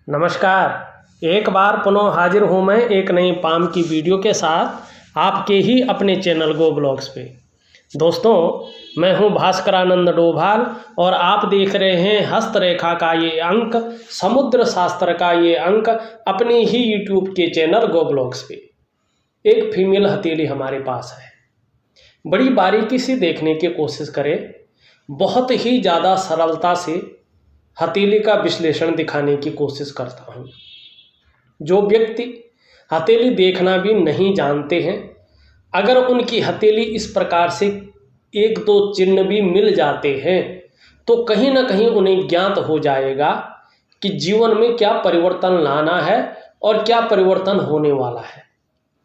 नमस्कार। एक बार पुनः हाजिर हूँ मैं एक नई पाम की वीडियो के साथ आपके ही अपने चैनल गो ब्लॉग्स पे। दोस्तों, मैं हूँ भास्करानंद डोभाल और आप देख रहे हैं हस्तरेखा का ये अंक, समुद्र शास्त्र का ये अंक अपने ही यूट्यूब के चैनल गो ब्लॉग्स पे। एक फीमेल हथेली हमारे पास है। बड़ी बारीकी से देखने की कोशिश करें। बहुत ही ज़्यादा सरलता से हथेली का विश्लेषण दिखाने की कोशिश करता हूँ। जो व्यक्ति हथेली देखना भी नहीं जानते हैं, अगर उनकी हथेली इस प्रकार से एक दो चिन्ह भी मिल जाते हैं तो कहीं ना कहीं उन्हें ज्ञात हो जाएगा कि जीवन में क्या परिवर्तन लाना है और क्या परिवर्तन होने वाला है।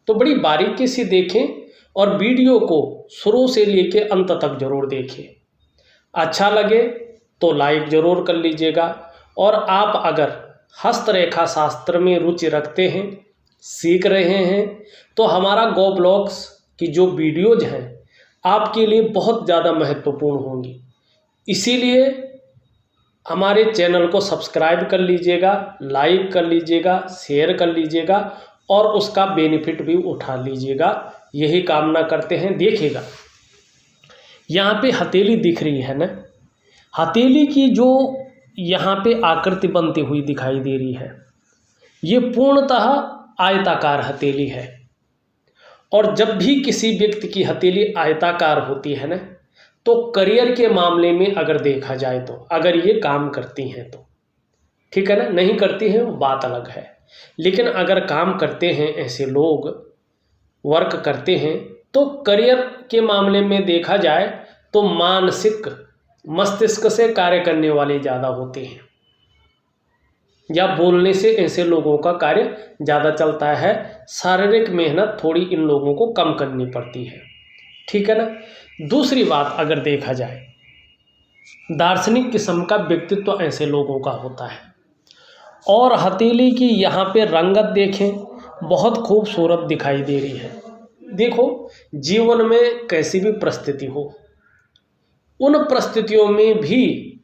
तो बड़ी बारीकी से देखें और वीडियो को शुरू से लेके अंत तक जरूर देखें। अच्छा लगे तो लाइक जरूर कर लीजिएगा। और आप अगर हस्तरेखा शास्त्र में रुचि रखते हैं, सीख रहे हैं, तो हमारा गो ब्लॉग्स की जो वीडियोज हैं आपके लिए बहुत ज़्यादा महत्वपूर्ण होंगी। इसीलिए हमारे चैनल को सब्सक्राइब कर लीजिएगा, लाइक कर लीजिएगा, शेयर कर लीजिएगा और उसका बेनिफिट भी उठा लीजिएगा। यही कामना करते हैं। देखिएगा, यहाँ पे हथेली दिख रही है ना, हथेली की जो यहाँ पे आकृति बनती हुई दिखाई दे रही है, ये पूर्णतः आयताकार हथेली है। और जब भी किसी व्यक्ति की हथेली आयताकार होती है ना, तो करियर के मामले में अगर देखा जाए तो, अगर ये काम करती हैं तो ठीक है ना, नहीं करती हैं वो बात अलग है। लेकिन अगर काम करते हैं, ऐसे लोग वर्क करते हैं, तो करियर के मामले में देखा जाए तो मानसिक मस्तिष्क से कार्य करने वाले ज़्यादा होते हैं, या बोलने से ऐसे लोगों का कार्य ज़्यादा चलता है। शारीरिक मेहनत थोड़ी इन लोगों को कम करनी पड़ती है, ठीक है ना। दूसरी बात अगर देखा जाए, दार्शनिक किस्म का व्यक्तित्व ऐसे लोगों का होता है। और हथेली की यहाँ पे रंगत देखें, बहुत खूबसूरत दिखाई दे रही है। देखो, जीवन में कैसी भी परिस्थिति हो, उन परिस्थितियों में भी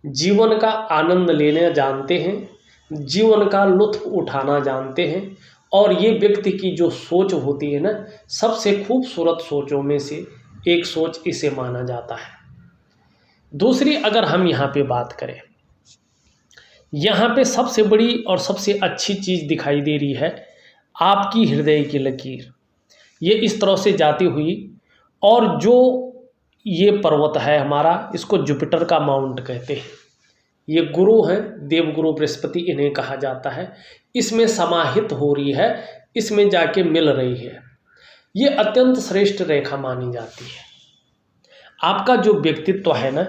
जीवन का आनंद लेने जानते हैं, जीवन का लुत्फ उठाना जानते हैं। और ये व्यक्ति की जो सोच होती है ना, सबसे खूबसूरत सोचों में से एक सोच इसे माना जाता है। दूसरी अगर हम यहाँ पे बात करें, यहाँ पे सबसे बड़ी और सबसे अच्छी चीज़ दिखाई दे रही है आपकी हृदय की लकीर। ये इस तरह से जाती हुई, और जो ये पर्वत है हमारा, इसको जुपिटर का माउंट कहते हैं। ये गुरु हैं, देवगुरु बृहस्पति इन्हें कहा जाता है। इसमें समाहित हो रही है, इसमें जाके मिल रही है। ये अत्यंत श्रेष्ठ रेखा मानी जाती है। आपका जो व्यक्तित्व है ना,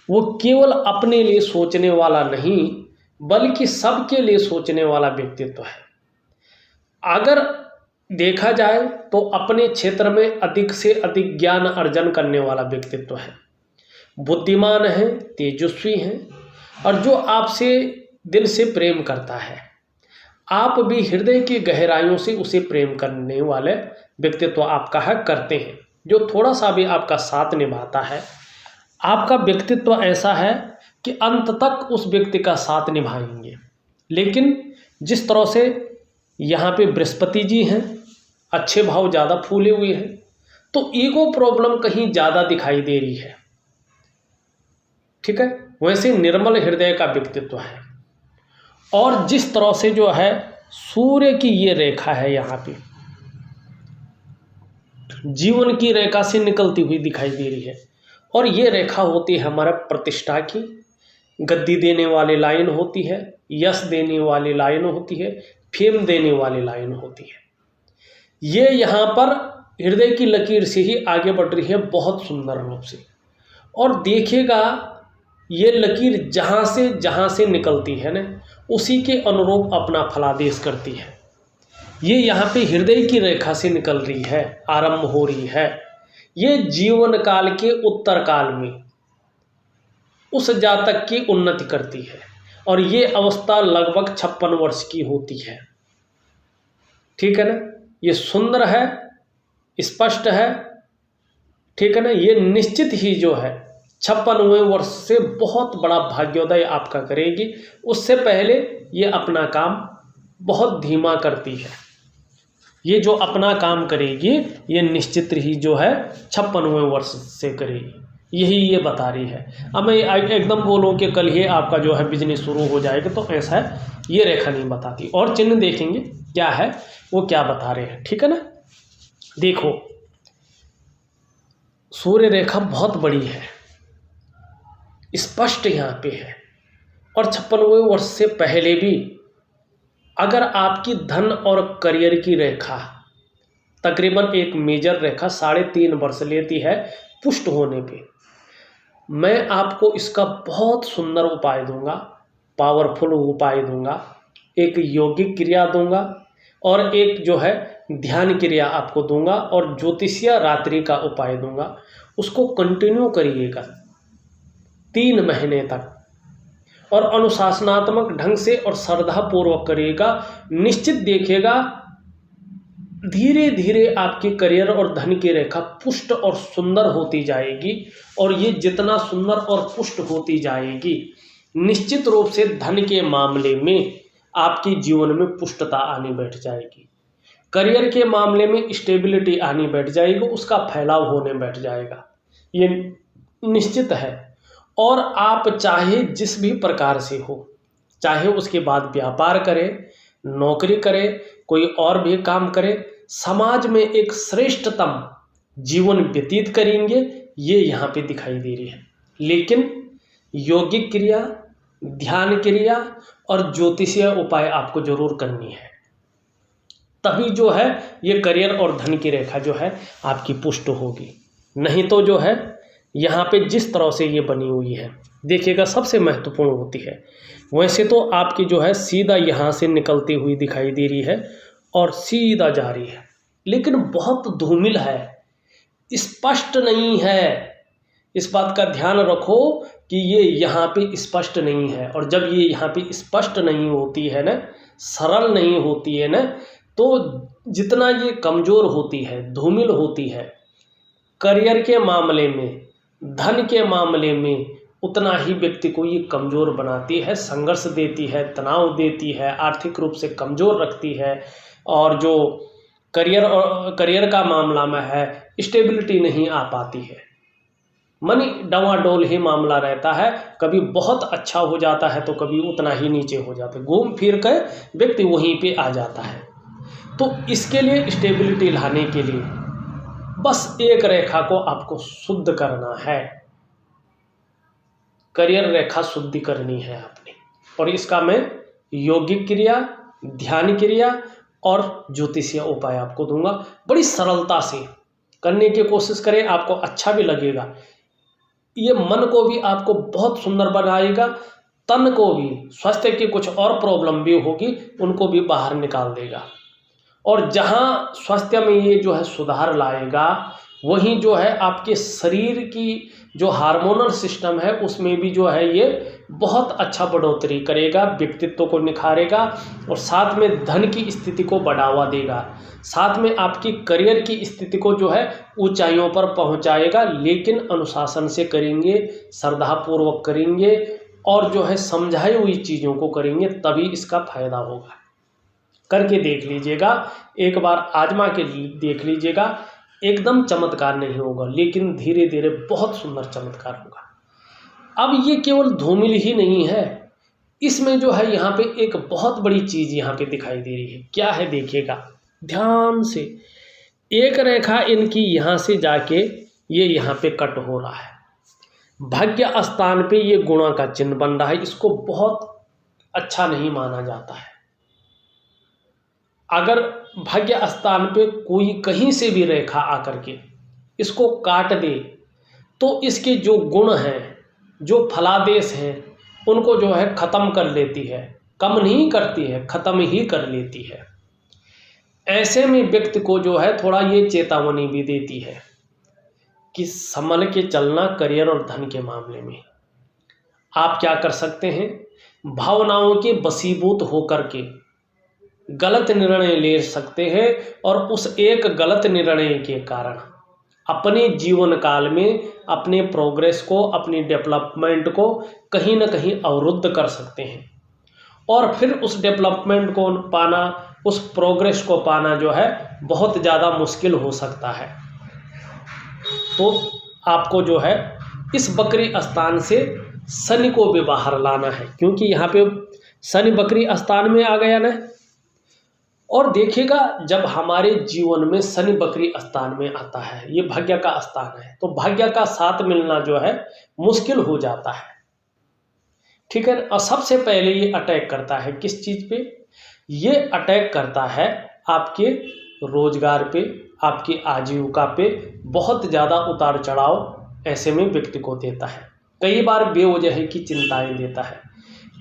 वो केवल अपने लिए सोचने वाला नहीं, बल्कि सबके लिए सोचने वाला व्यक्तित्व है। अगर देखा जाए तो अपने क्षेत्र में अधिक से अधिक ज्ञान अर्जन करने वाला व्यक्तित्व है। बुद्धिमान है, तेजस्वी हैं, और जो आपसे दिल से प्रेम करता है, आप भी हृदय की गहराइयों से उसे प्रेम करने वाले व्यक्तित्व आपका है, करते हैं। जो थोड़ा सा भी आपका साथ निभाता है, आपका व्यक्तित्व ऐसा है कि अंत तक उस व्यक्ति का साथ निभाएंगे। लेकिन जिस तरह से यहाँ पे बृहस्पति जी हैं, अच्छे भाव ज़्यादा फूले हुए हैं, तो ईगो प्रॉब्लम कहीं ज़्यादा दिखाई दे रही है, ठीक है। वैसे निर्मल हृदय का व्यक्तित्व है। और जिस तरह से जो है सूर्य की ये रेखा है, यहाँ पे जीवन की रेखा से निकलती हुई दिखाई दे रही है। और ये रेखा होती है हमारा प्रतिष्ठा की, गद्दी देने वाली लाइन होती है, यश देने वाली लाइन होती है, फेम देने वाली लाइन होती है। ये यहाँ पर हृदय की लकीर से ही आगे बढ़ रही है, बहुत सुंदर रूप से। और देखिएगा, ये लकीर जहाँ से निकलती है ना, उसी के अनुरूप अपना फलादेश करती है। ये यहाँ पे हृदय की रेखा से निकल रही है, आरंभ हो रही है। ये जीवन काल के उत्तर काल में उस जातक की उन्नति करती है। और ये अवस्था लगभग 56 वर्ष की होती है, ठीक है ना। ये सुंदर है, स्पष्ट है, ठीक है ना। ये निश्चित ही जो है 56वें वर्ष से बहुत बड़ा भाग्योदय आपका करेगी। उससे पहले ये अपना काम बहुत धीमा करती है। ये जो अपना काम करेगी ये निश्चित ही जो है 56वें वर्ष से करेगी, यही ये बता रही है। अब मैं एकदम बोलूँ कि कल ही आपका जो है बिजनेस शुरू हो जाएगा, तो ऐसा है ये रेखा नहीं बताती। और चिन्ह देखेंगे क्या है, वो क्या बता रहे हैं, ठीक है ना। देखो सूर्य रेखा बहुत बड़ी है, स्पष्ट यहाँ पे है। और 56वें वर्ष से पहले भी अगर आपकी धन और करियर की रेखा तकरीबन एक मेजर रेखा 3.5 वर्ष लेती है पुष्ट होने पे, मैं आपको इसका बहुत सुंदर उपाय दूंगा, पावरफुल उपाय दूंगा, एक योगिक क्रिया दूंगा और एक जो है ध्यान क्रिया आपको दूंगा और ज्योतिषीय रात्रि का उपाय दूंगा। उसको कंटिन्यू करिएगा 3 महीने तक और अनुशासनात्मक ढंग से और श्रद्धापूर्वक करिएगा। निश्चित देखिएगा धीरे धीरे आपके करियर और धन की रेखा पुष्ट और सुंदर होती जाएगी। और ये जितना सुंदर और पुष्ट होती जाएगी, निश्चित रूप से धन के मामले में आपके जीवन में पुष्टता आनी बैठ जाएगी, करियर के मामले में स्टेबिलिटी आनी बैठ जाएगी, उसका फैलाव होने बैठ जाएगा, ये निश्चित है। और आप चाहे जिस भी प्रकार से हो, चाहे उसके बाद व्यापार करें, नौकरी करें, कोई और भी काम करें, समाज में एक श्रेष्ठतम जीवन व्यतीत करेंगे, ये यहाँ पे दिखाई दे रही है। लेकिन योगिक क्रिया, ध्यान क्रिया और ज्योतिषीय उपाय आपको जरूर करनी है, तभी जो है ये करियर और धन की रेखा जो है आपकी पुष्ट होगी। नहीं तो जो है यहाँ पे जिस तरह से ये बनी हुई है, देखिएगा सबसे महत्वपूर्ण होती है। वैसे तो आपकी जो है सीधा यहाँ से निकलती हुई दिखाई दे रही है और सीधा जा रही है, लेकिन बहुत धूमिल है, स्पष्ट नहीं है। इस बात का ध्यान रखो कि ये यहाँ पे स्पष्ट नहीं है। और जब ये यहाँ पे स्पष्ट नहीं होती है ना, सरल नहीं होती है ना, तो जितना ये कमज़ोर होती है, धूमिल होती है, करियर के मामले में, धन के मामले में, उतना ही व्यक्ति को ये कमज़ोर बनाती है, संघर्ष देती है, तनाव देती है, आर्थिक रूप से कमज़ोर रखती है। और जो करियर का मामला में है, स्टेबिलिटी नहीं आ पाती है, मनी डवाडोल ही मामला रहता है, कभी बहुत अच्छा हो जाता है तो कभी उतना ही नीचे हो जाता है, घूम फिर कर व्यक्ति वहीं पे आ जाता है। तो इसके लिए स्टेबिलिटी लाने के लिए बस एक रेखा को आपको शुद्ध करना है, करियर रेखा शुद्धि करनी है आपने। और इसका मैं योगिक क्रिया, ध्यान क्रिया और ज्योतिषीय उपाय आपको दूंगा। बड़ी सरलता से करने की कोशिश करें, आपको अच्छा भी लगेगा। ये मन को भी आपको बहुत सुंदर बनाएगा, तन को भी, स्वास्थ्य की कुछ और प्रॉब्लम भी होगी उनको भी बाहर निकाल देगा। और जहाँ स्वास्थ्य में ये जो है सुधार लाएगा, वहीं जो है आपके शरीर की जो हार्मोनल सिस्टम है उसमें भी जो है ये बहुत अच्छा बढ़ोतरी करेगा, व्यक्तित्व को निखारेगा और साथ में धन की स्थिति को बढ़ावा देगा, साथ में आपकी करियर की स्थिति को जो है ऊंचाइयों पर पहुंचाएगा। लेकिन अनुशासन से करेंगे, श्रद्धापूर्वक करेंगे और जो है समझाई हुई चीज़ों को करेंगे, तभी इसका फायदा होगा। करके देख लीजिएगा, एक बार आजमा के देख लीजिएगा, एकदम चमत्कार नहीं होगा, लेकिन धीरे धीरे बहुत सुंदर चमत्कार होगा। अब ये केवल धूमिल ही नहीं है, इसमें जो है यहाँ पे एक बहुत बड़ी चीज़ यहाँ पे दिखाई दे रही है। क्या है देखिएगा ध्यान से, एक रेखा इनकी यहाँ से जाके ये यहाँ पे कट हो रहा है, भाग्य स्थान पे ये गुणा का चिन्ह बन रहा है। इसको बहुत अच्छा नहीं माना जाता है। अगर भाग्य स्थान पे कोई कहीं से भी रेखा आकर के इसको काट दे तो इसके जो गुण हैं, जो फलादेश हैं, उनको जो है ख़त्म कर लेती है, कम नहीं करती है, ख़त्म ही कर लेती है। ऐसे में व्यक्ति को जो है थोड़ा ये चेतावनी भी देती है कि संभल के चलना करियर और धन के मामले में। आप क्या कर सकते हैं, भावनाओं के वशीभूत होकर के गलत निर्णय ले सकते हैं और उस एक गलत निर्णय के कारण अपने जीवन काल में अपने प्रोग्रेस को, अपनी डेवलपमेंट को कहीं ना कहीं अवरुद्ध कर सकते हैं। और फिर उस डेवलपमेंट को पाना, उस प्रोग्रेस को पाना जो है बहुत ज़्यादा मुश्किल हो सकता है। तो आपको जो है इस बकरी स्थान से शनि को भी बाहर लाना है, क्योंकि यहाँ पे शनि बकरी स्थान में आ गया ना। और देखिएगा, जब हमारे जीवन में शनि बकरी स्थान में आता है, ये भाग्य का स्थान है, तो भाग्य का साथ मिलना जो है मुश्किल हो जाता है। ठीक है। और सबसे पहले ये अटैक करता है किस चीज़ पे? ये अटैक करता है आपके रोजगार पे, आपकी आजीविका पे बहुत ज़्यादा उतार चढ़ाव ऐसे में व्यक्ति को देता है। कई बार बेवजह की चिंताएं देता है,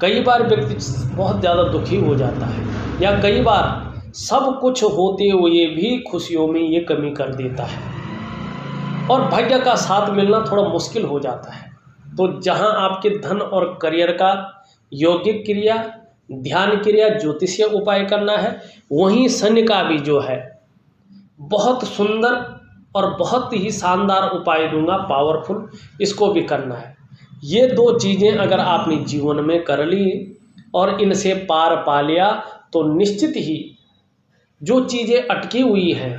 कई बार व्यक्ति बहुत ज़्यादा दुखी हो जाता है, या कई बार सब कुछ होते हुए भी खुशियों में ये कमी कर देता है और भाग्य का साथ मिलना थोड़ा मुश्किल हो जाता है। तो जहां आपके धन और करियर का यौगिक क्रिया, ध्यान क्रिया, ज्योतिषीय उपाय करना है, वहीं शनि का भी जो है बहुत सुंदर और बहुत ही शानदार उपाय दूंगा, पावरफुल, इसको भी करना है। ये दो चीज़ें अगर आपने जीवन में कर ली और इनसे पार पा लिया तो निश्चित ही जो चीज़ें अटकी हुई हैं,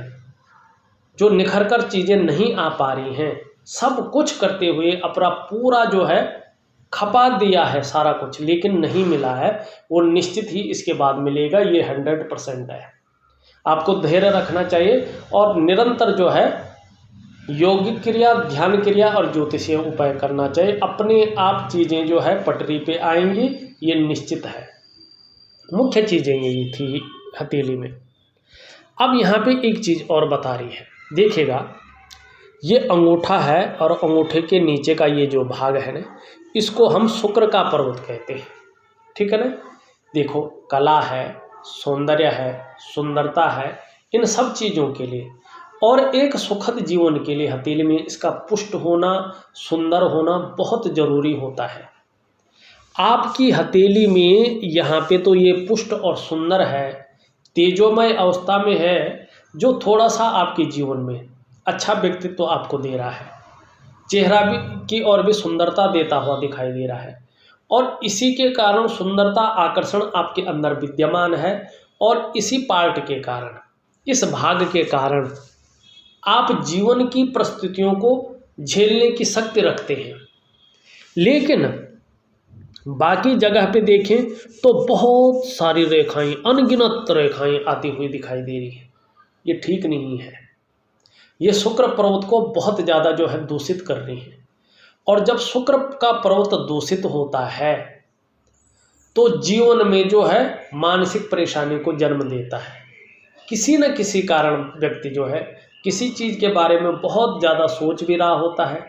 जो निखर कर चीज़ें नहीं आ पा रही हैं, सब कुछ करते हुए अपना पूरा जो है खपा दिया है सारा कुछ, लेकिन नहीं मिला है, वो निश्चित ही इसके बाद मिलेगा। ये 100% है। आपको धैर्य रखना चाहिए और निरंतर जो है योगिक क्रिया, ध्यान क्रिया और ज्योतिषीय उपाय करना चाहिए। अपने आप चीज़ें जो है पटरी पे आएंगी, ये निश्चित है। मुख्य चीज़ें यही थी हथेली में। अब यहाँ पे एक चीज़ और बता रही है, देखिएगा, ये अंगूठा है और अंगूठे के नीचे का ये जो भाग है ना, इसको हम शुक्र का पर्वत कहते हैं। ठीक है ना। देखो, कला है, सौंदर्य है, सुंदरता है, इन सब चीज़ों के लिए और एक सुखद जीवन के लिए हथेली में इसका पुष्ट होना, सुंदर होना बहुत ज़रूरी होता है। आपकी हथेली में यहाँ पे तो ये पुष्ट और सुंदर है, तेजोमय अवस्था में है, जो थोड़ा सा आपके जीवन में अच्छा व्यक्तित्व तो आपको दे रहा है, चेहरा भी की और भी सुंदरता देता हुआ दिखाई दे रहा है। और इसी के कारण सुंदरता, आकर्षण आपके अंदर विद्यमान है और इसी पार्ट के कारण, इस भाग के कारण आप जीवन की परिस्थितियों को झेलने की शक्ति रखते हैं। लेकिन बाकी जगह पे देखें तो बहुत सारी रेखाएं, अनगिनत रेखाएं आती हुई दिखाई दे रही हैं। ये ठीक नहीं है। ये शुक्र पर्वत को बहुत ज़्यादा जो है दूषित कर रही है। और जब शुक्र का पर्वत दूषित होता है तो जीवन में जो है मानसिक परेशानी को जन्म देता है। किसी न किसी कारण व्यक्ति जो है किसी चीज़ के बारे में बहुत ज़्यादा सोच भी रहा होता है,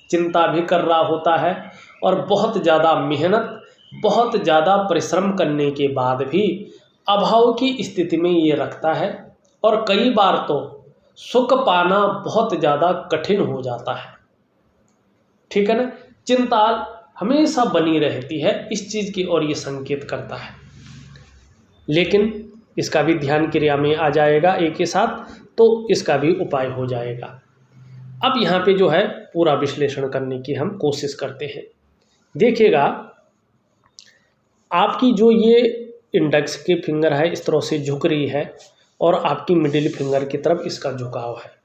चिंता भी कर रहा होता है और बहुत ज़्यादा मेहनत, बहुत ज़्यादा परिश्रम करने के बाद भी अभाव की स्थिति में ये रखता है और कई बार तो सुख पाना बहुत ज़्यादा कठिन हो जाता है। ठीक है ना। चिंता हमेशा बनी रहती है इस चीज़ की और ये संकेत करता है। लेकिन इसका भी ध्यान क्रिया में आ जाएगा एक के साथ, तो इसका भी उपाय हो जाएगा। अब यहाँ पे जो है पूरा विश्लेषण करने की हम कोशिश करते हैं। देखिएगा, आपकी जो ये इंडेक्स की फिंगर है इस तरह से झुक रही है और आपकी मिडिल फिंगर की तरफ इसका झुकाव है।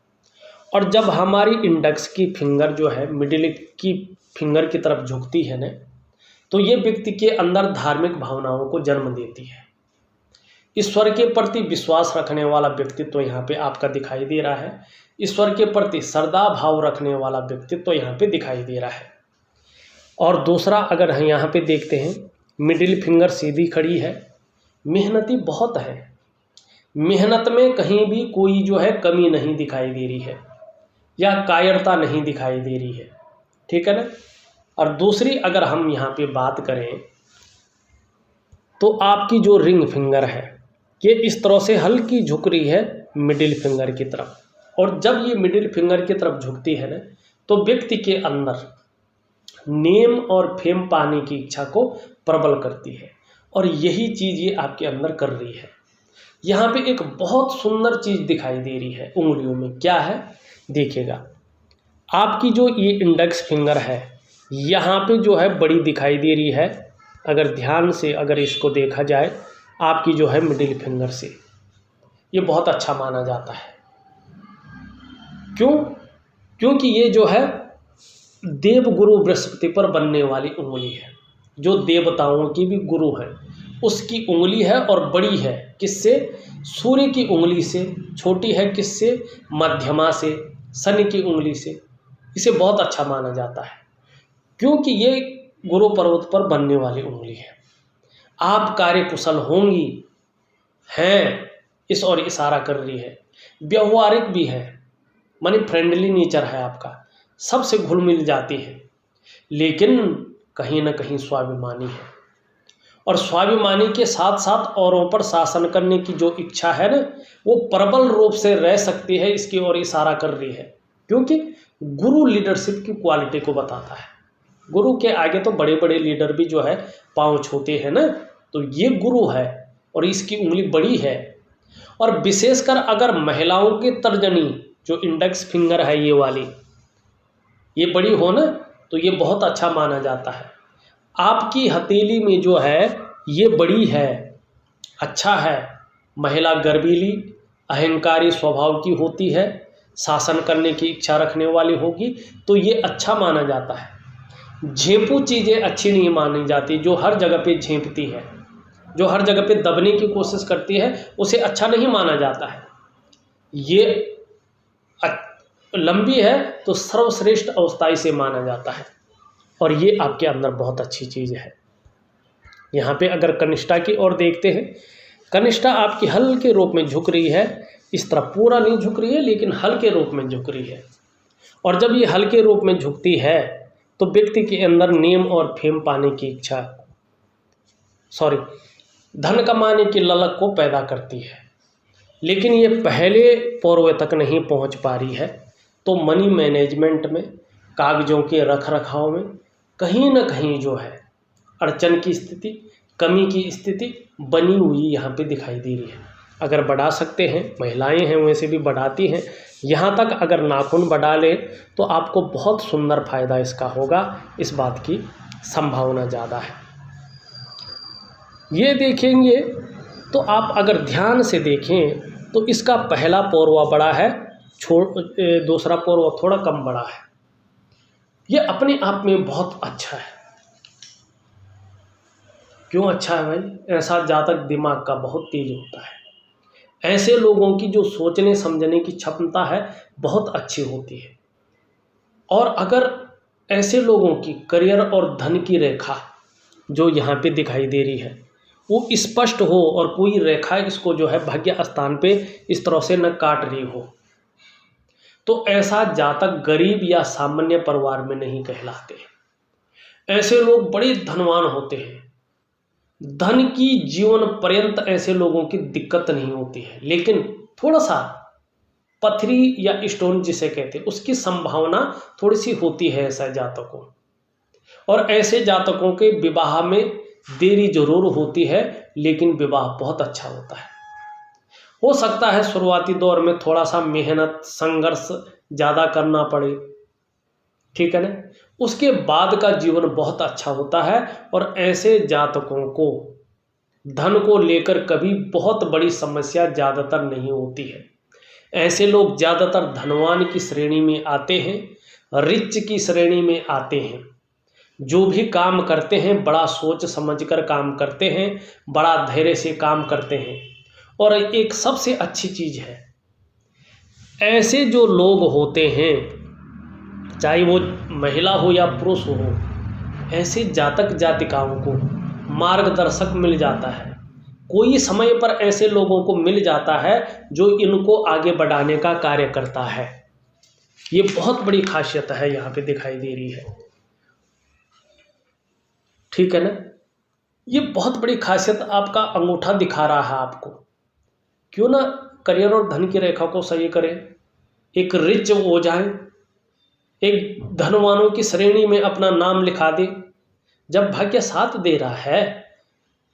और जब हमारी इंडेक्स की फिंगर जो है मिडिल की फिंगर की तरफ झुकती है ना, तो ये व्यक्ति के अंदर धार्मिक भावनाओं को जन्म देती है। ईश्वर के प्रति विश्वास रखने वाला व्यक्तित्व तो यहाँ पे आपका दिखाई दे रहा है। ईश्वर के प्रति श्रद्धा भाव रखने वाला व्यक्तित्व तो यहाँ पे दिखाई दे रहा है। और दूसरा, अगर हम यहाँ पे देखते हैं, मिडिल फिंगर सीधी खड़ी है, मेहनती बहुत है, मेहनत में कहीं भी कोई जो है कमी नहीं दिखाई दे रही है या कायरता नहीं दिखाई दे रही है। ठीक है ना। और दूसरी अगर हम यहाँ पे बात करें तो आपकी जो रिंग फिंगर है ये इस तरह से हल्की झुक रही है मिडिल फिंगर की तरफ। और जब ये मिडिल फिंगर की तरफ झुकती है ना, तो व्यक्ति के अंदर नेम और फेम पाने की इच्छा को प्रबल करती है और यही चीज़ ये आपके अंदर कर रही है। यहाँ पे एक बहुत सुंदर चीज़ दिखाई दे रही है उंगलियों में। क्या है? देखिएगा, आपकी जो ये इंडेक्स फिंगर है यहाँ पे जो है बड़ी दिखाई दे रही है अगर ध्यान से अगर इसको देखा जाए आपकी जो है मिडिल फिंगर से, ये बहुत अच्छा माना जाता है। क्यों? क्योंकि ये जो है देवगुरु बृहस्पति पर बनने वाली उंगली है, जो देवताओं की भी गुरु है उसकी उंगली है, और बड़ी है किससे? सूर्य की उंगली से। छोटी है किससे? मध्यमा से, शनि की उंगली से। इसे बहुत अच्छा माना जाता है क्योंकि ये गुरु पर्वत पर बनने वाली उंगली है। आप कार्यकुशल होंगी, हैं, इस और इशारा कर रही है। व्यवहारिक भी है, मानी फ्रेंडली नेचर है आपका, सबसे घुल मिल जाती है, लेकिन कहीं ना कहीं स्वाभिमानी है। और स्वाभिमानी के साथ साथ औरों पर शासन करने की जो इच्छा है ना, वो प्रबल रूप से रह सकती है, इसकी ओर इशारा कर रही है। क्योंकि गुरु लीडरशिप की क्वालिटी को बताता है। गुरु के आगे तो बड़े बड़े लीडर भी जो है पांव छूते हैं ना, तो ये गुरु है और इसकी उंगली बड़ी है। और विशेषकर अगर महिलाओं की तर्जनी, जो इंडेक्स फिंगर है ये वाली, ये बड़ी हो ना, तो ये बहुत अच्छा माना जाता है। आपकी हथेली में जो है ये बड़ी है, अच्छा है। महिला गर्वीली, अहंकारी स्वभाव की होती है, शासन करने की इच्छा रखने वाली होगी, तो ये अच्छा माना जाता है। झेपू चीज़ें अच्छी नहीं मानी जाती। जो हर जगह पे झेपती है, जो हर जगह पे दबने की कोशिश करती है, उसे अच्छा नहीं माना जाता है। ये लंबी है तो सर्वश्रेष्ठ अवस्थाई से माना जाता है, और ये आपके अंदर बहुत अच्छी चीज़ है। यहाँ पे अगर कनिष्ठा की ओर देखते हैं, कनिष्ठा आपकी हल्के रूप में झुक रही है, इस तरह पूरा नहीं झुक रही है लेकिन हल्के रूप में झुक रही है। और जब ये हल्के रूप में झुकती है तो व्यक्ति के अंदर नेम और फेम पाने की इच्छा, धन कमाने की ललक को पैदा करती है। लेकिन ये पहले पौरवे तक नहीं पहुंच पा रही है, तो मनी मैनेजमेंट में, कागजों के रख रखाव में कहीं ना कहीं जो है अड़चन की स्थिति, कमी की स्थिति बनी हुई यहाँ पे दिखाई दे रही है। अगर बढ़ा सकते हैं, महिलाएं हैं वैसे भी बढ़ाती हैं, यहाँ तक अगर नाखून बढ़ा ले तो आपको बहुत सुंदर फायदा इसका होगा, इस बात की संभावना ज़्यादा है। ये देखेंगे तो आप अगर ध्यान से देखें तो इसका पहला पौरवा बड़ा है, दूसरा पौरवा थोड़ा कम बड़ा है। ये अपने आप में बहुत अच्छा है। क्यों अच्छा है भाई? ऐसा जातक दिमाग का बहुत तेज होता है। ऐसे लोगों की जो सोचने समझने की क्षमता है बहुत अच्छी होती है। और अगर ऐसे लोगों की करियर और धन की रेखा जो यहाँ पे दिखाई दे रही है वो स्पष्ट हो, और कोई रेखा इसको जो है भाग्य स्थान पे इस तरह से न काट रही हो, तो ऐसा जातक गरीब या सामान्य परिवार में नहीं कहलाते। ऐसे लोग बड़े धनवान होते हैं, धन की जीवन पर्यंत ऐसे लोगों की दिक्कत नहीं होती है, लेकिन थोड़ा सा पथरी या स्टोन जिसे कहते हैं उसकी संभावना थोड़ी सी होती है ऐसा जातकों। और ऐसे जातकों के विवाह में देरी जरूर होती है, लेकिन विवाह बहुत अच्छा होता है। हो सकता है शुरुआती दौर में थोड़ा सा मेहनत, संघर्ष ज़्यादा करना पड़े, ठीक है ना, उसके बाद का जीवन बहुत अच्छा होता है। और ऐसे जातकों को धन को लेकर कभी बहुत बड़ी समस्या ज़्यादातर नहीं होती है। ऐसे लोग ज़्यादातर धनवान की श्रेणी में आते हैं, रिच की श्रेणी में आते हैं। जो भी काम करते हैं बड़ा सोच समझकर काम करते हैं, बड़ा धैर्य से काम करते हैं। और एक सबसे अच्छी चीज़ है, ऐसे जो लोग होते हैं, चाहे वो महिला हो या पुरुष हो, ऐसे जातक जातिकाओं को मार्गदर्शक मिल जाता है। कोई समय पर ऐसे लोगों को मिल जाता है जो इनको आगे बढ़ाने का कार्य करता है। ये बहुत बड़ी खासियत है यहाँ पे दिखाई दे रही है, ठीक है ना। ये बहुत बड़ी खासियत आपका अंगूठा दिखा रहा है आपको। क्यों ना करियर और धन की रेखा को सही करें, एक रिच हो जाए, एक धनवानों की श्रेणी में अपना नाम लिखा दे। जब भाग्य साथ दे रहा है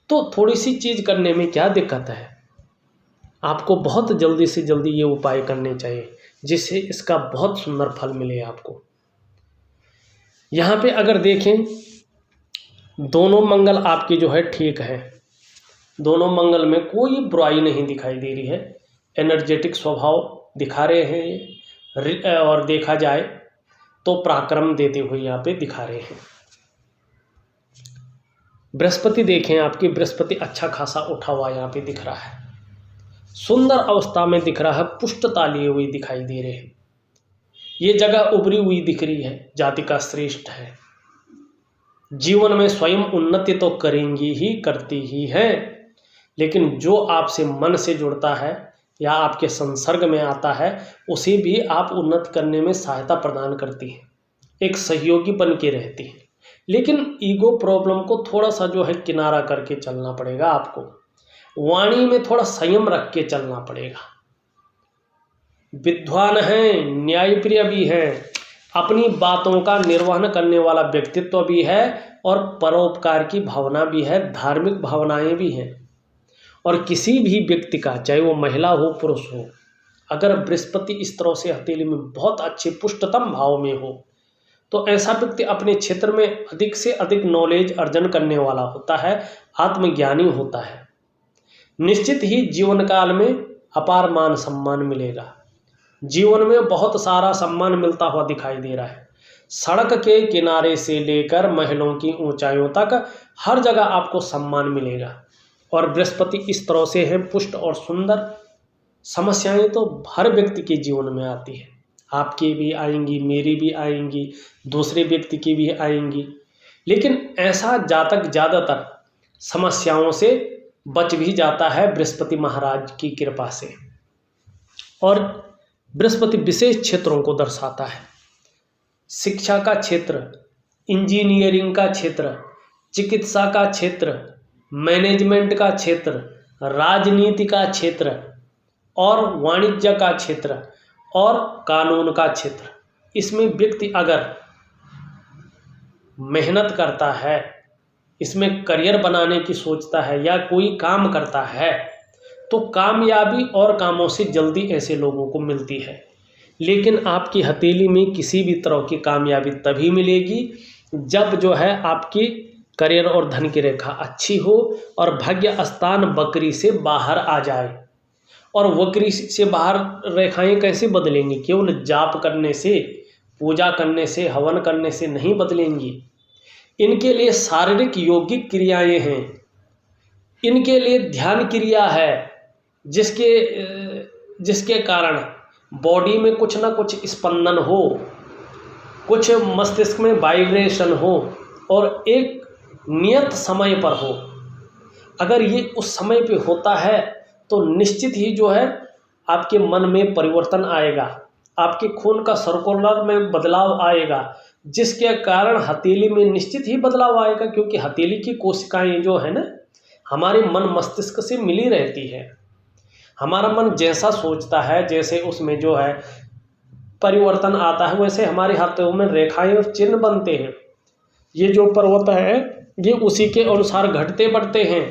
तो थोड़ी सी चीज़ करने में क्या दिक्कत है। आपको बहुत जल्दी से जल्दी ये उपाय करने चाहिए जिससे इसका बहुत सुंदर फल मिले आपको। यहाँ पे अगर देखें दोनों मंगल आपकी जो है ठीक है, दोनों मंगल में कोई बुराई नहीं दिखाई दे रही है, एनर्जेटिक स्वभाव दिखा रहे हैं ये, और देखा जाए तो पराक्रम देते हुए यहाँ पे दिखा रहे हैं। बृहस्पति देखें, आपकी बृहस्पति अच्छा खासा उठा हुआ यहाँ पे दिख रहा है, सुंदर अवस्था में दिख रहा है, पुष्टता लिए हुई दिखाई दे रहे हैं, ये जगह उभरी हुई दिख रही है, जाति का श्रेष्ठ है, जीवन में स्वयं उन्नति तो करेंगी ही, करती ही है, लेकिन जो आपसे मन से जुड़ता है या आपके संसर्ग में आता है उसे भी आप उन्नत करने में सहायता प्रदान करती हैं, एक सहयोगी बन के रहती हैं। लेकिन ईगो प्रॉब्लम को थोड़ा सा जो है किनारा करके चलना पड़ेगा आपको, वाणी में थोड़ा संयम रख के चलना पड़ेगा। विद्वान हैं, न्यायप्रिय भी हैं, अपनी बातों का निर्वहन करने वाला व्यक्तित्व भी है और परोपकार की भावना भी है, धार्मिक भावनाएं भी हैं। और किसी भी व्यक्ति का, चाहे वो महिला हो पुरुष हो, अगर बृहस्पति इस तरह से हथेली में बहुत अच्छे पुष्टतम भाव में हो तो ऐसा व्यक्ति अपने क्षेत्र में अधिक से अधिक नॉलेज अर्जन करने वाला होता है, आत्मज्ञानी होता है। निश्चित ही जीवन काल में अपार मान सम्मान मिलेगा, जीवन में बहुत सारा सम्मान मिलता हुआ दिखाई दे रहा है। सड़क के किनारे से लेकर महलों की ऊंचाइयों तक हर जगह आपको सम्मान मिलेगा। और बृहस्पति इस तरह से है पुष्ट और सुंदर, समस्याएं तो हर व्यक्ति के जीवन में आती है, आपकी भी आएंगी, मेरी भी आएंगी, दूसरे व्यक्ति की भी आएंगी, लेकिन ऐसा जातक ज़्यादातर समस्याओं से बच भी जाता है बृहस्पति महाराज की कृपा से। और बृहस्पति विशेष क्षेत्रों को दर्शाता है, शिक्षा का क्षेत्र, इंजीनियरिंग का क्षेत्र, चिकित्सा का क्षेत्र, मैनेजमेंट का क्षेत्र, राजनीति का क्षेत्र और वाणिज्य का क्षेत्र और कानून का क्षेत्र। इसमें व्यक्ति अगर मेहनत करता है, इसमें करियर बनाने की सोचता है या कोई काम करता है तो कामयाबी और कामों से जल्दी ऐसे लोगों को मिलती है। लेकिन आपकी हथेली में किसी भी तरह की कामयाबी तभी मिलेगी जब जो है आपकी करियर और धन की रेखा अच्छी हो और भाग्य स्थान वक्री से बाहर आ जाए। और वक्री से बाहर रेखाएं कैसे बदलेंगी? केवल जाप करने से, पूजा करने से, हवन करने से नहीं बदलेंगी। इनके लिए शारीरिक यौगिक क्रियाएं हैं, इनके लिए ध्यान क्रिया है, जिसके कारण बॉडी में कुछ ना कुछ स्पंदन हो, कुछ मस्तिष्क में वाइब्रेशन हो और एक नियत समय पर हो। अगर ये उस समय पे होता है तो निश्चित ही जो है आपके मन में परिवर्तन आएगा, आपके खून का सर्कुलर में बदलाव आएगा, जिसके कारण हथेली में निश्चित ही बदलाव आएगा। क्योंकि हथेली की कोशिकाएं जो है ना हमारे मन मस्तिष्क से मिली रहती है। हमारा मन जैसा सोचता है, जैसे उसमें जो है परिवर्तन आता है, वैसे हमारे हाथों में रेखाएं और चिन्ह बनते हैं। ये जो पर्वत है ये उसी के अनुसार घटते बढ़ते हैं,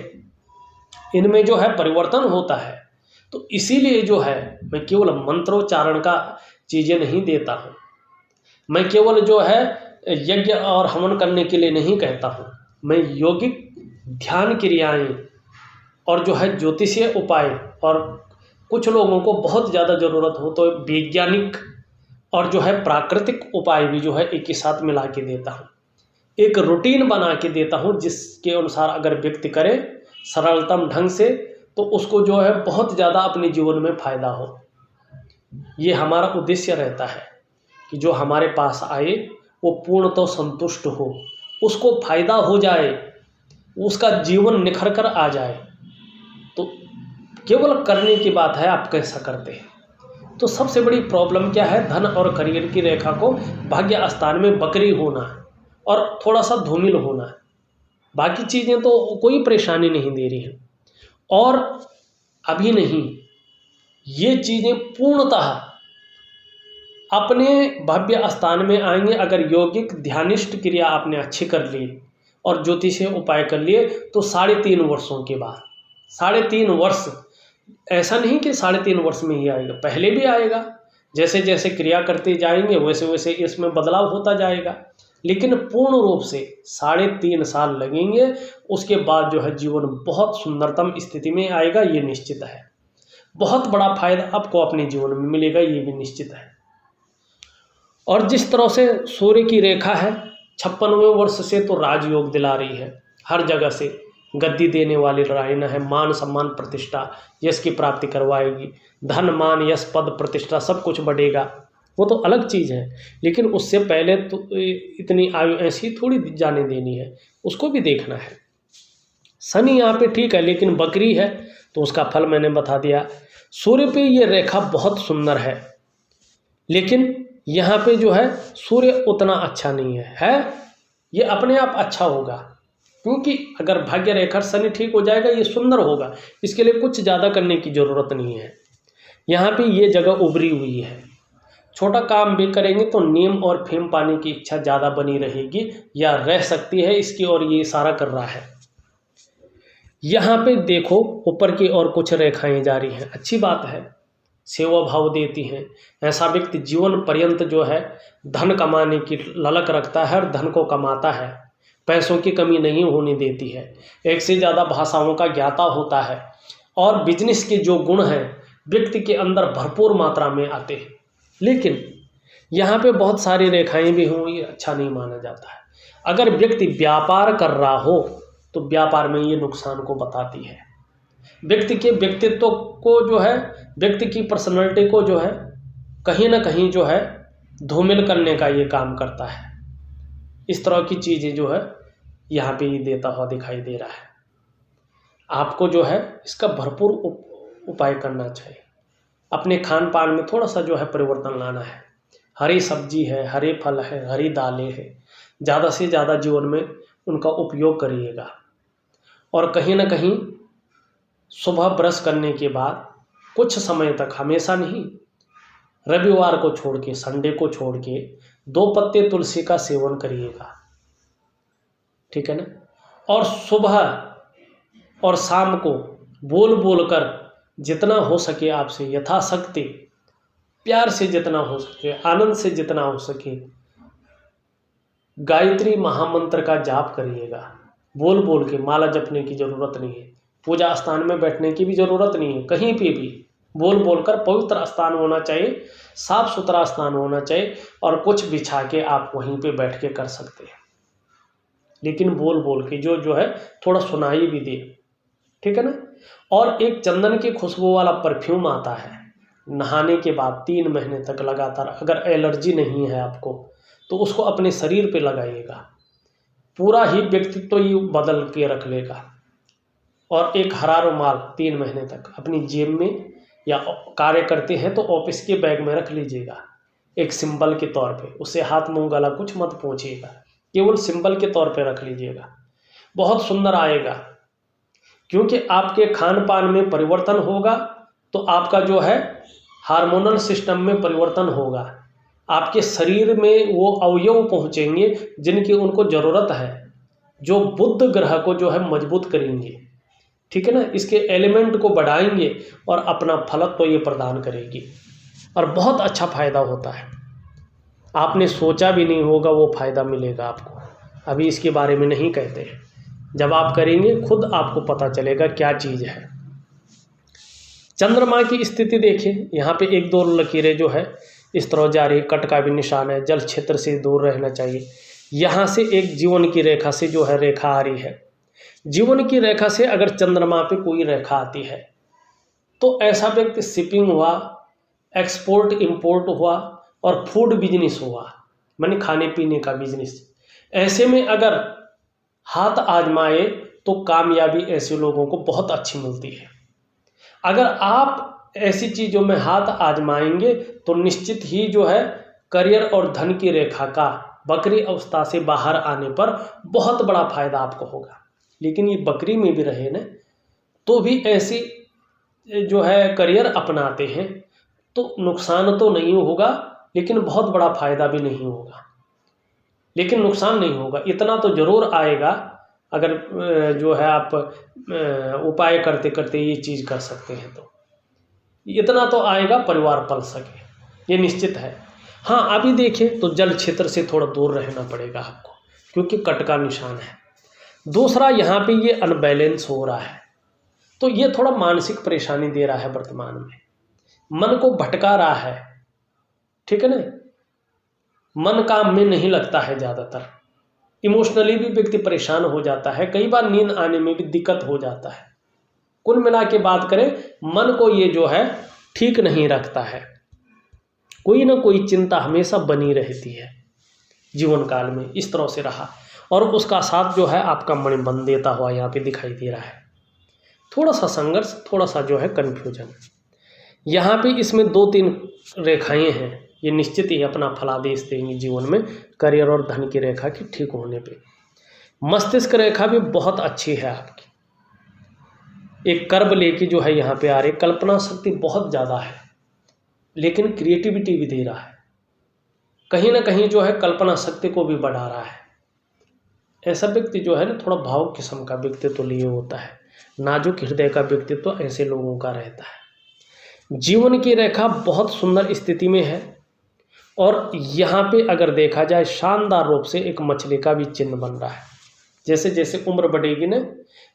इनमें जो है परिवर्तन होता है। तो इसीलिए जो है मैं केवल मंत्रोच्चारण का चीज़ें नहीं देता हूँ, मैं केवल जो है यज्ञ और हवन करने के लिए नहीं कहता हूँ, मैं यौगिक ध्यान क्रियाएं और जो है ज्योतिषीय उपाय, और कुछ लोगों को बहुत ज़्यादा ज़रूरत हो तो वैज्ञानिक और जो है प्राकृतिक उपाय भी जो है एक ही साथ मिला के देता हूँ। एक रूटीन बना के देता हूँ जिसके अनुसार अगर व्यक्ति करे सरलतम ढंग से तो उसको जो है बहुत ज़्यादा अपने जीवन में फ़ायदा हो। ये हमारा उद्देश्य रहता है कि जो हमारे पास आए वो पूर्ण तो संतुष्ट हो, उसको फ़ायदा हो जाए, उसका जीवन निखर कर आ जाए। तो केवल करने की बात है आप कैसा करते हैं। तो सबसे बड़ी प्रॉब्लम क्या है? धन और करियर की रेखा को भाग्य स्थान में वक्री होना है और थोड़ा सा धूमिल होना है। बाकी चीज़ें तो कोई परेशानी नहीं दे रही हैं। और अभी नहीं, ये चीज़ें पूर्णतः अपने भव्य स्थान में आएंगे अगर यौगिक ध्यानिष्ठ क्रिया आपने अच्छी कर ली और ज्योतिषीय उपाय कर लिए तो 3.5 वर्षों के बाद, 3.5 वर्ष, ऐसा नहीं कि 3.5 वर्ष में ही आएगा, पहले भी आएगा। जैसे जैसे क्रिया करते जाएंगे वैसे वैसे इसमें बदलाव होता जाएगा। लेकिन पूर्ण रूप से 3.5 साल लगेंगे। उसके बाद जो है जीवन बहुत सुंदरतम स्थिति में आएगा, ये निश्चित है। बहुत बड़ा फायदा आपको अपने जीवन में मिलेगा, ये भी निश्चित है। और जिस तरह से सूर्य की रेखा है 56वें वर्ष से तो राजयोग दिला रही है, हर जगह से गद्दी देने वाली रायना है, मान सम्मान प्रतिष्ठा यश की प्राप्ति करवाएगी, धन मान यश पद प्रतिष्ठा सब कुछ बढ़ेगा, वो तो अलग चीज़ है। लेकिन उससे पहले तो इतनी आयु ऐसी थोड़ी जाने देनी है, उसको भी देखना है। शनि यहाँ पे ठीक है, लेकिन बकरी है तो उसका फल मैंने बता दिया। सूर्य पे ये रेखा बहुत सुंदर है, लेकिन यहाँ पे जो है सूर्य उतना अच्छा नहीं है ये अपने आप अच्छा होगा, क्योंकि अगर भाग्य रेखा शनि ठीक हो जाएगा ये सुंदर होगा, इसके लिए कुछ ज़्यादा करने की ज़रूरत नहीं है। यहाँ पे ये जगह उभरी हुई है, छोटा काम भी करेंगे तो नीम और फेम पाने की इच्छा ज़्यादा बनी रहेगी या रह सकती है, इसकी ओर ये इशारा कर रहा है। यहाँ पे देखो ऊपर की ओर कुछ रेखाएं जा रही हैं, अच्छी बात है, सेवा भाव देती हैं। ऐसा व्यक्ति जीवन पर्यंत जो है धन कमाने की ललक रखता है और धन को कमाता है, पैसों की कमी नहीं होने देती है, एक से ज़्यादा भाषाओं का ज्ञाता होता है और बिजनेस के जो गुण हैं व्यक्ति के अंदर भरपूर मात्रा में आते हैं। लेकिन यहाँ पे बहुत सारी रेखाएं भी हों, ये अच्छा नहीं माना जाता है। अगर व्यक्ति व्यापार कर रहा हो तो व्यापार में ये नुकसान को बताती है। व्यक्ति के व्यक्तित्व को जो है, व्यक्ति की पर्सनैलिटी को जो है कहीं ना कहीं जो है धूमिल करने का ये काम करता है। इस तरह की चीज़ें जो है यहाँ पे ये देता हुआ दिखाई दे रहा है। आपको जो है इसका भरपूर उपाय करना चाहिए। अपने खान पान में थोड़ा सा जो है परिवर्तन लाना है। हरी सब्जी है, हरे फल है, हरी दालें हैं, ज़्यादा से ज़्यादा जीवन में उनका उपयोग करिएगा। और कहीं ना कहीं सुबह ब्रश करने के बाद कुछ समय तक, हमेशा नहीं, रविवार को छोड़ के, संडे को छोड़ के 2 पत्ते तुलसी का सेवन करिएगा, ठीक है ना। और सुबह और शाम को बोल बोल कर जितना हो सके आपसे यथाशक्ति, प्यार से जितना हो सके, आनंद से जितना हो सके, गायत्री महामंत्र का जाप करिएगा। बोल बोल के, माला जपने की ज़रूरत नहीं है, पूजा स्थान में बैठने की भी ज़रूरत नहीं है, कहीं पे भी बोल बोल कर, पवित्र स्थान होना चाहिए, साफ सुथरा स्थान होना चाहिए, और कुछ बिछा के आप वहीं पे बैठ के कर सकते हैं, लेकिन बोल बोल के जो है थोड़ा सुनाई भी दे, ठीक है ना। और एक चंदन की खुशबू वाला परफ्यूम आता है, नहाने के बाद 3 महीने तक लगातार, अगर एलर्जी नहीं है आपको तो उसको अपने शरीर पे लगाइएगा, पूरा ही व्यक्तित्व ही बदल के रख लेगा। और एक हरा रुमाल 3 महीने तक अपनी जेब में, या कार्य करते हैं तो ऑफिस के बैग में रख लीजिएगा, एक सिंबल के तौर पे। उससे हाथ मुंह गला कुछ मत पहुँचिएगा, केवल सिंबल के तौर पे रख लीजिएगा, बहुत सुंदर आएगा। क्योंकि आपके खान पान में परिवर्तन होगा तो आपका जो है हार्मोनल सिस्टम में परिवर्तन होगा, आपके शरीर में वो अवयव पहुँचेंगे जिनकी उनको ज़रूरत है, जो बुध ग्रह को जो है मजबूत करेंगे, ठीक है ना, इसके एलिमेंट को बढ़ाएंगे और अपना फलक तो ये प्रदान करेगी, और बहुत अच्छा फ़ायदा होता है। आपने सोचा भी नहीं होगा वो फ़ायदा मिलेगा आपको, अभी इसके बारे में नहीं कहते, जब आप करेंगे खुद आपको पता चलेगा क्या चीज़ है। चंद्रमा की स्थिति देखिए, यहाँ पे 1-2 लकीरें जो है इस तरह जा रही, कट का भी निशान है, जल क्षेत्र से दूर रहना चाहिए। यहाँ से एक जीवन की रेखा से जो है रेखा आ रही है, जीवन की रेखा से अगर चंद्रमा पे कोई रेखा आती है तो ऐसा व्यक्ति शिपिंग हुआ, एक्सपोर्ट इंपोर्ट हुआ और फूड बिजनेस हुआ, माने खाने पीने का बिजनेस, ऐसे में अगर हाथ आजमाए तो कामयाबी ऐसे लोगों को बहुत अच्छी मिलती है। अगर आप ऐसी चीज़ों में हाथ आजमाएंगे तो निश्चित ही जो है करियर और धन की रेखा का बकरी अवस्था से बाहर आने पर बहुत बड़ा फायदा आपको होगा। लेकिन ये बकरी में भी रहे ना तो भी ऐसी जो है करियर अपनाते हैं तो नुकसान तो नहीं होगा, लेकिन बहुत बड़ा फायदा भी नहीं होगा, लेकिन नुकसान नहीं होगा, इतना तो ज़रूर आएगा अगर जो है आप उपाय करते करते ये चीज़ कर सकते हैं तो इतना तो आएगा, परिवार पल सके, ये निश्चित है। हाँ, अभी देखिए तो जल क्षेत्र से थोड़ा दूर रहना पड़ेगा आपको, क्योंकि कट का निशान है। दूसरा, यहाँ पे ये अनबैलेंस हो रहा है, तो ये थोड़ा मानसिक परेशानी दे रहा है वर्तमान में, मन को भटका रहा है, ठीक है ना। मन काम में नहीं लगता है, ज़्यादातर इमोशनली भी व्यक्ति परेशान हो जाता है, कई बार नींद आने में भी दिक्कत हो जाता है। कुल मिला के बात करें, मन को ये जो है ठीक नहीं रखता है, कोई ना कोई चिंता हमेशा बनी रहती है जीवन काल में, इस तरह से रहा। और उसका साथ जो है आपका मणिबंध देता हुआ यहाँ पे दिखाई दे रहा है। थोड़ा सा संघर्ष, थोड़ा सा जो है कन्फ्यूजन यहाँ पे। इसमें 2-3 रेखाएं हैं, ये निश्चित ही अपना फलादेश देंगी जीवन में, करियर और धन की रेखा की ठीक होने पे। मस्तिष्क रेखा भी बहुत अच्छी है आपकी, एक कर्व लेके जो है यहाँ पे आ रही, कल्पना शक्ति बहुत ज़्यादा है, लेकिन क्रिएटिविटी भी दे रहा है, कहीं ना कहीं जो है कल्पना शक्ति को भी बढ़ा रहा है। ऐसा व्यक्ति जो है ना थोड़ा भावुक किस्म का व्यक्तित्व लिए होता है, नाजुक हृदय का व्यक्तित्व ऐसे लोगों का रहता है। जीवन की रेखा बहुत सुंदर स्थिति में है, और यहाँ पे अगर देखा जाए शानदार रूप से एक मछली का भी चिन्ह बन रहा है। जैसे जैसे उम्र बढ़ेगी ना,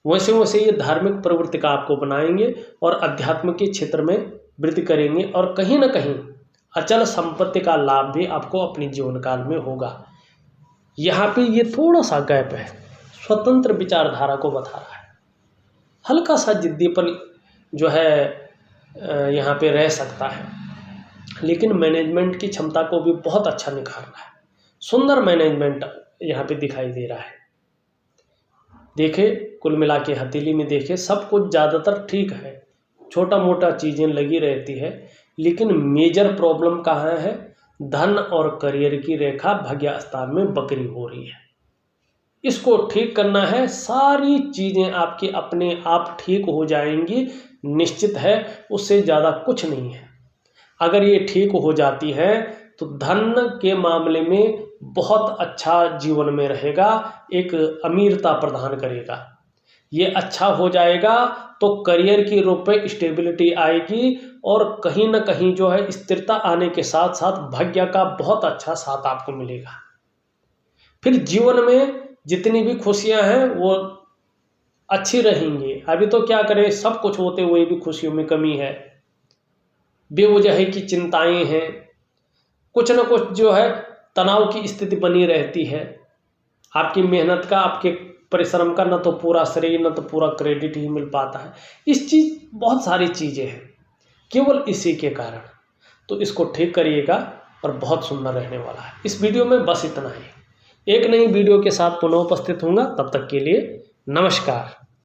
वैसे वैसे ये धार्मिक प्रवृत्ति का आपको बनाएंगे और अध्यात्म के क्षेत्र में वृद्धि करेंगे, और कहीं ना कहीं अचल संपत्ति का लाभ भी आपको अपने जीवन काल में होगा। यहाँ पे ये थोड़ा सा गैप है, स्वतंत्र विचारधारा को बता रहा है, हल्का सा जिद्दीपन जो है यहाँ पे रह सकता है, लेकिन मैनेजमेंट की क्षमता को भी बहुत अच्छा निखार रहा है। सुंदर मैनेजमेंट यहाँ पे दिखाई दे रहा है। देखे कुल मिला के हथेली में देखे सब कुछ ज़्यादातर ठीक है, छोटा मोटा चीज़ें लगी रहती है, लेकिन मेजर प्रॉब्लम कहाँ है? धन और करियर की रेखा भाग्य स्थान में बकरी हो रही है। इसको ठीक करना है, सारी चीज़ें आपकी अपने आप ठीक हो जाएंगी, निश्चित है, उससे ज़्यादा कुछ नहीं है। अगर ये ठीक हो जाती है तो धन के मामले में बहुत अच्छा जीवन में रहेगा, एक अमीरता प्रदान करेगा। ये अच्छा हो जाएगा तो करियर के रूप में स्टेबिलिटी आएगी, और कहीं ना कहीं जो है स्थिरता आने के साथ साथ भाग्य का बहुत अच्छा साथ आपको मिलेगा। फिर जीवन में जितनी भी खुशियां हैं वो अच्छी रहेंगी। अभी तो क्या करें, सब कुछ होते हुए भी खुशियों में कमी है, बेवजह की चिंताएं हैं, कुछ ना कुछ जो है तनाव की स्थिति बनी रहती है। आपकी मेहनत का, आपके परिश्रम का न तो पूरा श्रेय न तो पूरा क्रेडिट ही मिल पाता है। इस चीज़ बहुत सारी चीज़ें हैं केवल इसी के कारण। तो इसको ठीक करिएगा और बहुत सुंदर रहने वाला है। इस वीडियो में बस इतना ही। एक नई वीडियो के साथ पुनः उपस्थित होऊंगा, तब तक के लिए नमस्कार।